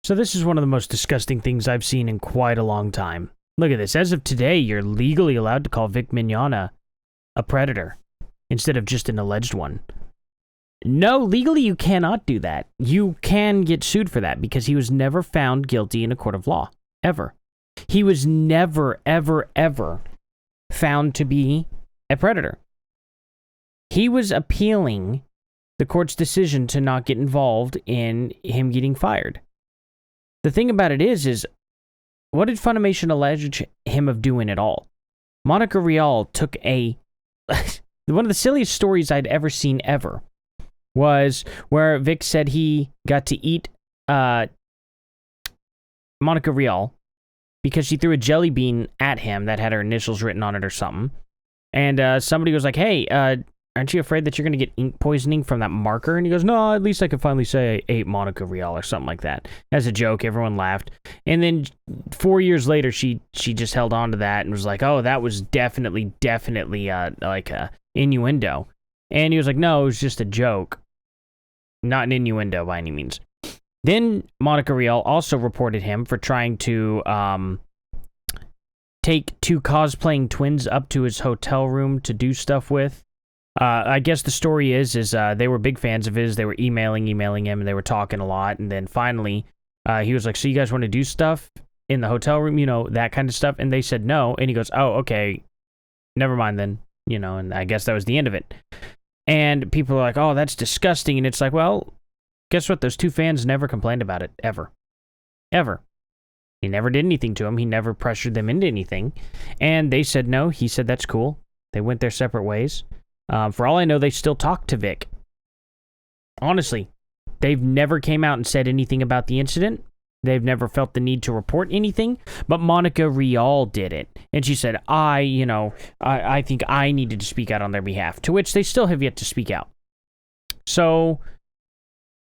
So this is one of the most disgusting things I've seen in quite a long time. Look at this. As of today, you're legally allowed to call Vic Mignogna a predator instead of just an alleged one. No, legally you cannot do that. You can get sued for that because he was never found guilty in a court of law. Ever. He was never, ever, ever found to be a predator. He was appealing the court's decision to not get involved in him getting fired. The thing about it is what did Funimation allege him of doing at all? Monica Rial took one of the silliest stories I'd ever seen ever was where Vic said he got to eat Monica Rial because she threw a jelly bean at him that had her initials written on it or something. And somebody was like, hey, aren't you afraid that you're going to get ink poisoning from that marker? And he goes, no, at least I can finally say I ate Monica Rial or something like that. As a joke, everyone laughed. And then 4 years later, she just held on to that and was like, oh, that was definitely like a innuendo. And he was like, no, it was just a joke. Not an innuendo by any means. Then Monica Rial also reported him for trying to take two cosplaying twins up to his hotel room to do stuff with. I guess the story is they were big fans of his. They were emailing him, and they were talking a lot. And then finally, he was like, so you guys want to do stuff in the hotel room, that kind of stuff? And they said no. And he goes, oh, okay, never mind then, and I guess that was the end of it. And people are like, oh, that's disgusting. And it's like, well, guess what? Those two fans never complained about it, ever. Ever. He never did anything to them. He never pressured them into anything. And they said no. He said that's cool. They went their separate ways. For all I know, they still talk to Vic. Honestly, they've never came out and said anything about the incident. They've never felt the need to report anything. But Monica Rial did it. And she said, I think I needed to speak out on their behalf. To which they still have yet to speak out. So,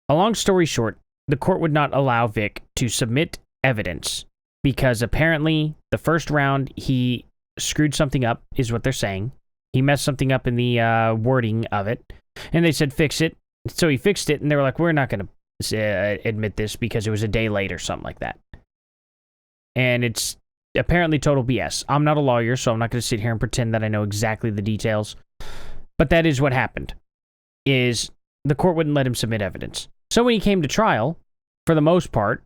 a long story short, the court would not allow Vic to submit evidence. Because apparently, the first round, he screwed something up, is what they're saying. He messed something up in the wording of it. And they said, fix it. So he fixed it, and they were like, we're not going to admit this because it was a day late or something like that. And it's apparently total BS. I'm not a lawyer, so I'm not going to sit here and pretend that I know exactly the details. But that is what happened, is the court wouldn't let him submit evidence. So when he came to trial, for the most part,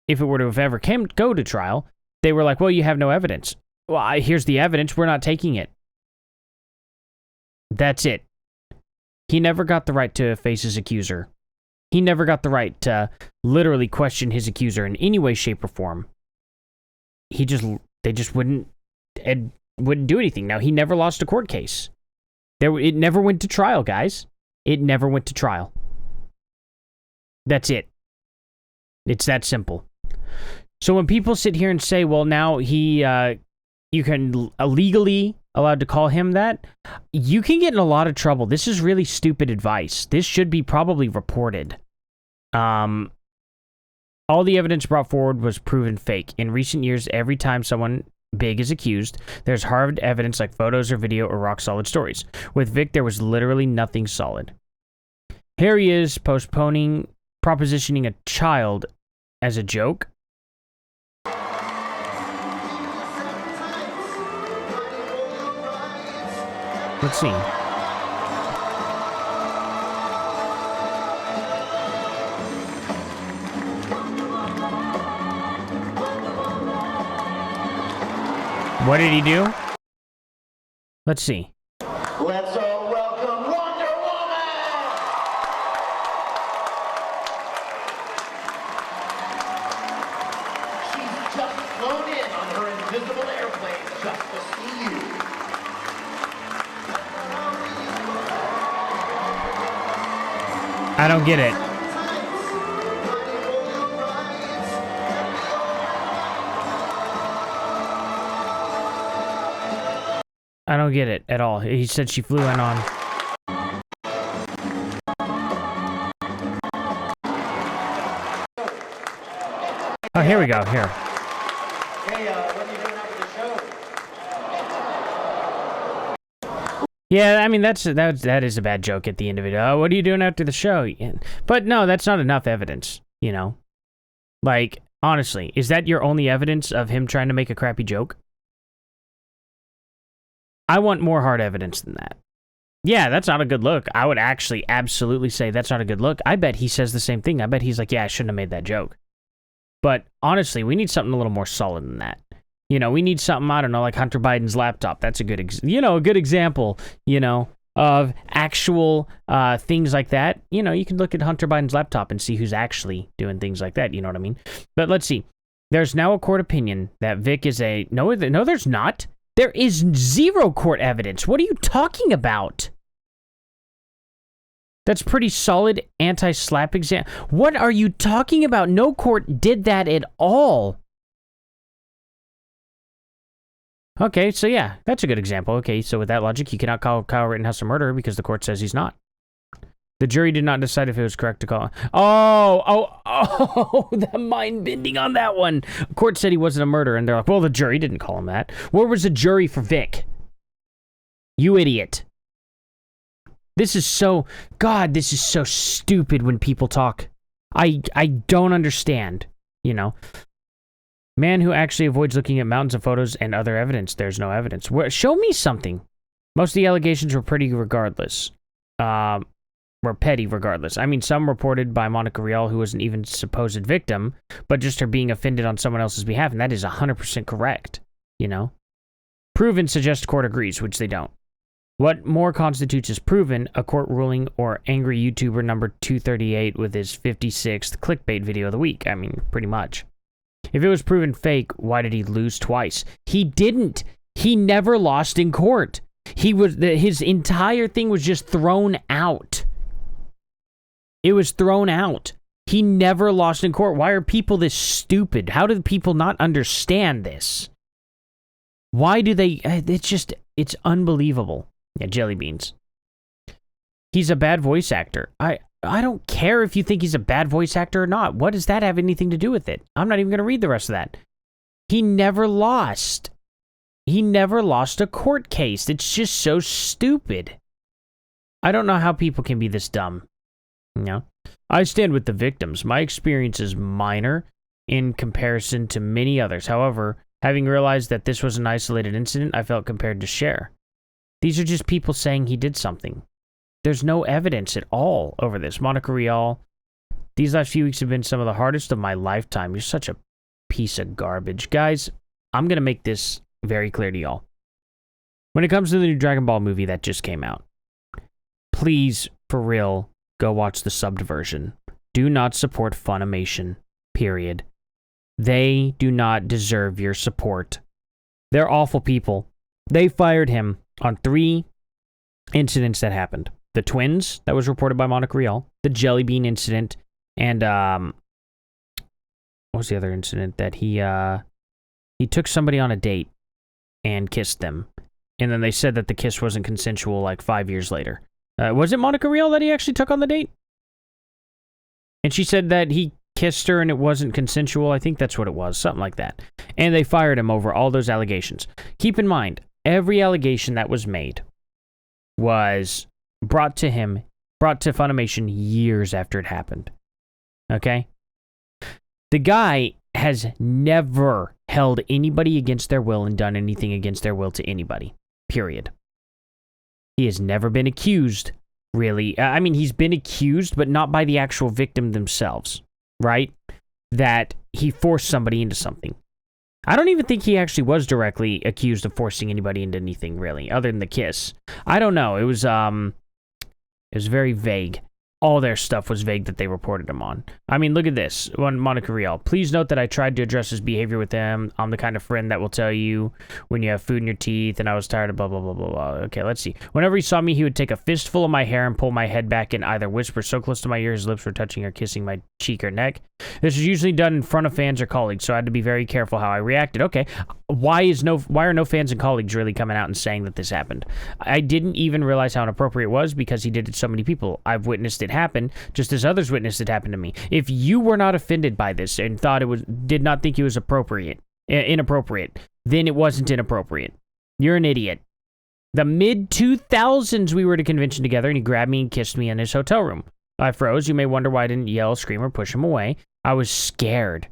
if it were to have ever go to trial, they were like, well, you have no evidence. Well, here's the evidence. We're not taking it. That's it. He never got the right to face his accuser. He never got the right to literally question his accuser in any way, shape, or form. They just wouldn't do anything. Now, he never lost a court case. It never went to trial, guys. It never went to trial. That's it. It's that simple. So when people sit here and say, well, now you can illegally allowed to call him that, you can get in a lot of trouble. This is really stupid advice. This should be probably reported. All the evidence brought forward was proven fake. In recent years, every time someone big is accused, there's hard evidence like photos or video or rock-solid stories. With Vic, there was literally nothing solid. Here he is propositioning a child as a joke. Let's see. What did he do? Let's see. Let's all welcome Wonder Woman! She's just flown in on her invisible airplane just to see you. I don't get it. I don't get it at all. He said she flew in on... Oh, here we go. Here. Hey, what are you doing after the show? Yeah, I mean, that is a bad joke at the end of it. Oh, what are you doing after the show? But no, that's not enough evidence, Like, honestly, is that your only evidence of him trying to make a crappy joke? I want more hard evidence than that. Yeah, that's not a good look. I would actually absolutely say that's not a good look. I bet he says the same thing. I bet he's like, yeah, I shouldn't have made that joke. But honestly, we need something a little more solid than that. You know, we need something, I don't know, like Hunter Biden's laptop. That's a good, a good example, of actual things like that. You know, you can look at Hunter Biden's laptop and see who's actually doing things like that. You know what I mean? But let's see. There's now a court opinion that Vic is a... No, there's not. There is zero court evidence. What are you talking about? That's pretty solid anti-slap exam. What are you talking about? No court did that at all. Okay, so yeah, that's a good example. Okay, so with that logic, you cannot call Kyle Rittenhouse a murderer because the court says he's not. The jury did not decide if it was correct to call. Oh, the mind bending on that one. The court said he wasn't a murderer, and they're like, well, the jury didn't call him that. Where was the jury for Vic? You idiot. This is so stupid when people talk. I don't understand, Man who actually avoids looking at mountains of photos and other evidence. There's no evidence. Show me something. Most of the allegations were petty regardless. I mean, some reported by Monica Rial, who wasn't even supposed victim, but just her being offended on someone else's behalf, and that is 100% correct, Proven suggests court agrees, which they don't. What more constitutes as proven, a court ruling or angry YouTuber number 238 with his 56th clickbait video of the week? I mean, pretty much. If it was proven fake, why did he lose twice? He didn't. He never lost in court. His entire thing was just thrown out. It was thrown out. He never lost in court. Why are people this stupid? How do people not understand this? Why do they... It's unbelievable. Yeah, jelly beans. He's a bad voice actor. I don't care if you think he's a bad voice actor or not. What does that have anything to do with it? I'm not even going to read the rest of that. He never lost. He never lost a court case. It's just so stupid. I don't know how people can be this dumb. I stand with the victims. My experience is minor in comparison to many others. However, having realized that this was an isolated incident, I felt compelled to share. These are just people saying he did something. There's no evidence at all over this. Monica Rial, these last few weeks have been some of the hardest of my lifetime. You're such a piece of garbage. Guys, I'm going to make this very clear to y'all. When it comes to the new Dragon Ball movie that just came out, please, for real, go watch the subbed version. Do not support Funimation, period. They do not deserve your support. They're awful people. They fired him on 3 incidents that happened. The twins, that was reported by Monica Rial, the Jelly Bean incident, and what was the other incident? That he took somebody on a date and kissed them. And then they said that the kiss wasn't consensual like 5 years later. Was it Monica Rial that he actually took on the date? And she said that he kissed her and it wasn't consensual. I think that's what it was, something like that. And they fired him over all those allegations. Keep in mind, every allegation that was made was brought to Funimation years after it happened. Okay? The guy has never held anybody against their will and done anything against their will to anybody. Period. He has never been accused, really. I mean, he's been accused, but not by the actual victim themselves, right? That he forced somebody into something. I don't even think he actually was directly accused of forcing anybody into anything, really, other than the kiss. I don't know. It was very vague. All their stuff was vague that they reported him on. I mean, look at this. One, Monica Rial. Please note that I tried to address his behavior with him. I'm the kind of friend that will tell you when you have food in your teeth, and I was tired of blah, blah, blah, blah, blah. Okay, let's see. Whenever he saw me, he would take a fistful of my hair and pull my head back and either whisper so close to my ear his lips were touching or kissing my cheek or neck. This is usually done in front of fans or colleagues, so I had to be very careful how I reacted. Okay, why are no fans and colleagues really coming out and saying that this happened? I didn't even realize how inappropriate it was because he did it to so many people. I've witnessed it happen, just as others witnessed it happen to me. If you were not offended by this and did not think it was inappropriate, then it wasn't inappropriate. You're an idiot. The mid-2000s, we were at a convention together, and he grabbed me and kissed me in his hotel room. I froze. You may wonder why I didn't yell, scream, or push him away. I was scared.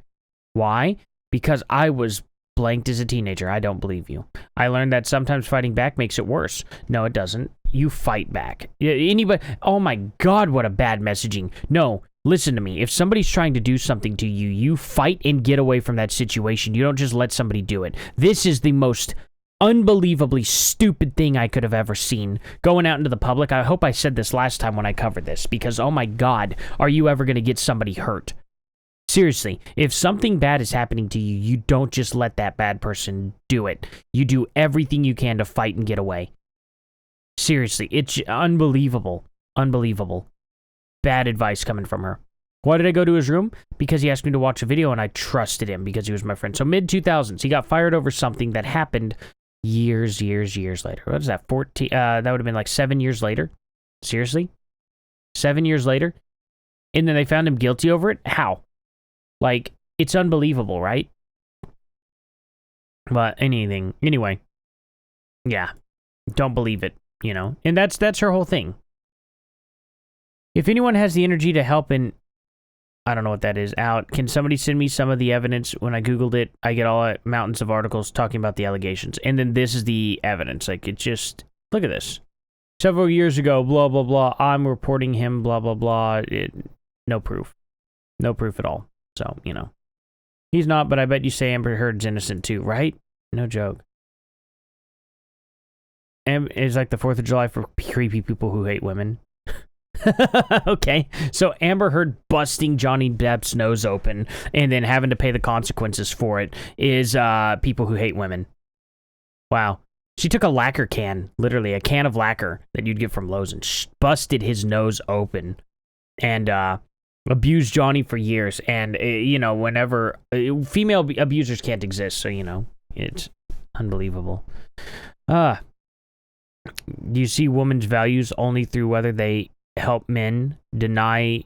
Why? Because I was blanked as a teenager. I don't believe you. I learned that sometimes fighting back makes it worse. No, it doesn't. You fight back. Anybody? Oh my God, what a bad messaging. No, listen to me. If somebody's trying to do something to you, you fight and get away from that situation. You don't just let somebody do it. This is the most unbelievably stupid thing I could have ever seen. Going out into the public, I hope I said this last time when I covered this, because oh my God, are you ever going to get somebody hurt? Seriously, if something bad is happening to you, you don't just let that bad person do it. You do everything you can to fight and get away. Seriously, it's unbelievable. Unbelievable. Bad advice coming from her. Why did I go to his room? Because he asked me to watch a video and I trusted him because he was my friend. So mid-2000s, he got fired over something that happened years later. What is that, 14? That would have been like 7 years later. Seriously? 7 years later? And then they found him guilty over it? How? Like, it's unbelievable, right? But anyway. Yeah. Don't believe it, you know? And that's her whole thing. If anyone has the energy to help in, I don't know what that is, out, can somebody send me some of the evidence? When I Googled it, I get all mountains of articles talking about the allegations. And then this is the evidence. Like, it just, look at this. Several years ago, blah, blah, blah, I'm reporting him, blah, blah, blah. No proof. No proof at all. So, you know. He's not, but I bet you say Amber Heard's innocent too, right? No joke. And it's like the 4th of July for creepy people who hate women. Okay, so Amber Heard busting Johnny Depp's nose open and then having to pay the consequences for it is people who hate women. Wow. She took a lacquer can, literally a can of lacquer that you'd get from Lowe's, and busted his nose open and abused Johnny for years. And, you know, whenever female abusers can't exist, so, you know, it's unbelievable. Do you see women's values only through whether they help men deny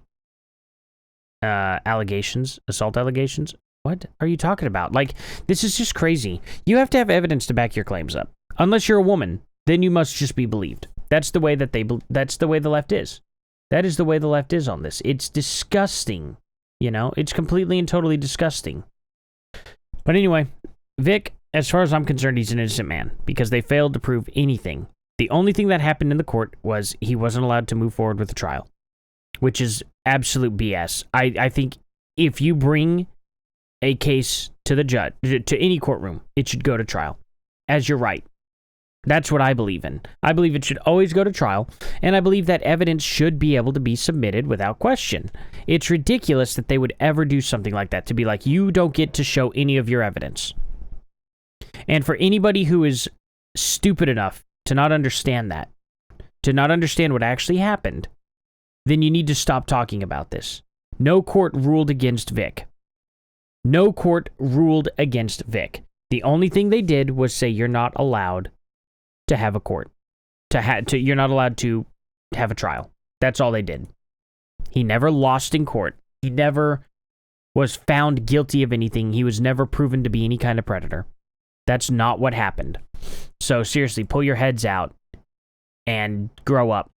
allegations, assault allegations? What are you talking about? Like, this is just crazy. You have to have evidence to back your claims up. Unless you're a woman, then you must just be believed. That's the way that that's the way the left is. That is the way the left is on this. It's disgusting. You know, it's completely and totally disgusting. But anyway, Vic, as far as I'm concerned, he's an innocent man because they failed to prove anything. The only thing that happened in the court was he wasn't allowed to move forward with the trial, which is absolute BS. I think if you bring a case to the judge, to any courtroom, it should go to trial, as your right. That's what I believe in. I believe it should always go to trial, and I believe that evidence should be able to be submitted without question. It's ridiculous that they would ever do something like that, to be like, you don't get to show any of your evidence. And for anybody who is stupid enough to not understand that, to not understand what actually happened, then you need to stop talking about this. No court ruled against Vic. No court ruled against Vic. The only thing they did was say you're not allowed to have a court. You're not allowed to have a trial. That's all they did. He never lost in court. He never was found guilty of anything. He was never proven to be any kind of predator. That's not what happened. So seriously, pull your heads out and grow up.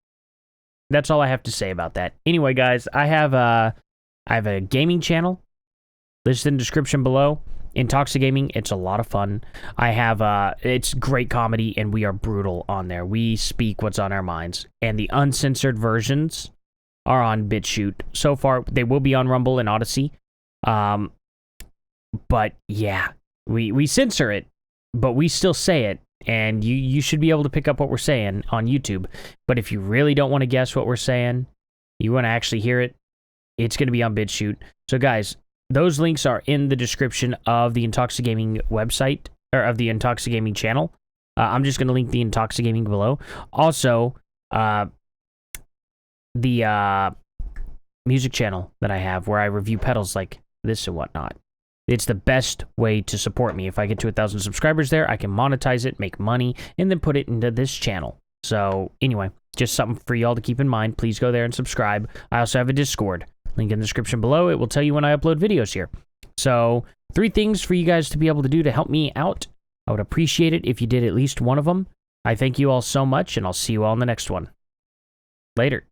That's all I have to say about that. Anyway, guys, I have a gaming channel. Listed in the description below. Intoxigaming, it's a lot of fun. I have it's great comedy, and we are brutal on there. We speak what's on our minds, and the uncensored versions are on BitChute. So far, they will be on Rumble and Odyssey. But yeah, we censor it, but we still say it, and you should be able to pick up what we're saying on YouTube. But if you really don't want to guess what we're saying, you want to actually hear it, it's going to be on BitChute. So guys, those links are in the description of the Intoxigaming website, or of the Intoxigaming channel. I'm just going to link the Intoxigaming below. Also, the music channel that I have where I review pedals like this and whatnot. It's the best way to support me. If I get to 1,000 subscribers there, I can monetize it, make money, and then put it into this channel. So anyway, just something for y'all to keep in mind. Please go there and subscribe. I also have a Discord. Link in the description below. It will tell you when I upload videos here. So 3 things for you guys to be able to do to help me out. I would appreciate it if you did at least one of them. I thank you all so much, and I'll see you all in the next one. Later.